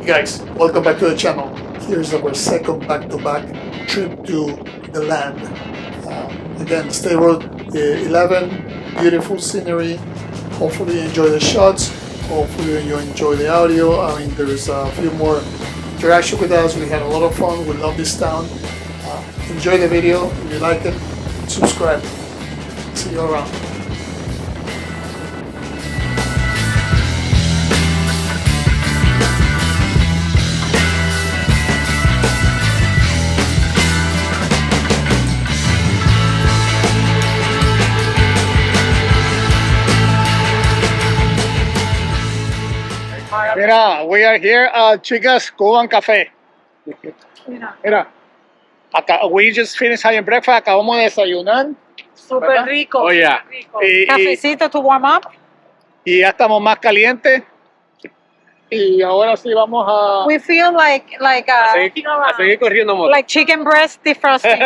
Guys, welcome back to the channel. Here's our second back-to-back trip to DeLand. Again, State Road 11, beautiful scenery. Hopefully you enjoy the shots. Hopefully you enjoy the audio. I mean, there's a few more interaction with us. We had a lot of fun. We love this town. Enjoy the video. If you like it, subscribe. See you around. Mira, we are here at Chicas Cuban Café. Mira, we just finished having breakfast. Acabamos de desayunar. Súper rico. Oh, yeah. Súper rico. Y- Cafecito to warm up. Y ya estamos más calientes. Y ahora sí vamos a... We feel like A seguir corriendo moto. like chicken breast defrosting.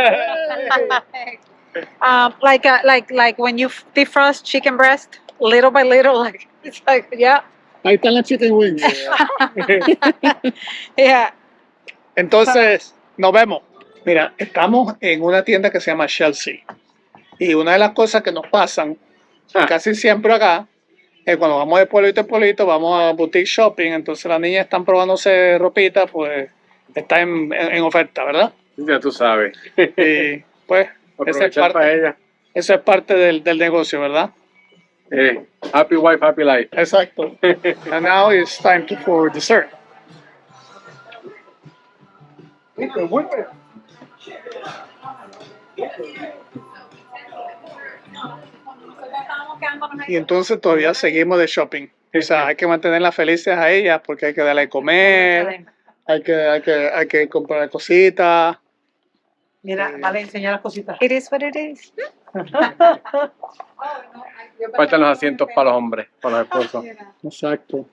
Like when you defrost chicken breast little by little, like it's like yeah. Ahí están las chicken wings. Yeah. Entonces, nos vemos. Mira, estamos en una tienda que se llama Chelsea. Y una de las cosas que nos pasan casi siempre acá es cuando vamos de pueblito en pueblito, vamos a boutique shopping, entonces las niñas están probándose ropita, pues está en oferta, ¿verdad? Ya tú sabes. Y pues, Aprovechar para ella. eso es parte del negocio, ¿verdad? Happy wife, happy life. Exacto. And now it's time for dessert. Y entonces todavía seguimos de shopping. O sea, hay que mantenerlas felices a ellas porque hay que darle de comer, hay que comprar cositas. Mira, vale enseñar las cositas. It is what it is. Faltan los asientos para los hombres, para los esposos. Exacto.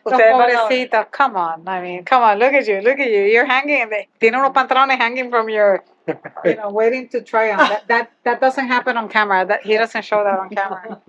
Ustedes pobrecitos, come on, I mean, come on, look at you, you're hanging, tiene unos pantalones hanging from your, waiting to try on. That doesn't happen on camera, he doesn't show that on camera.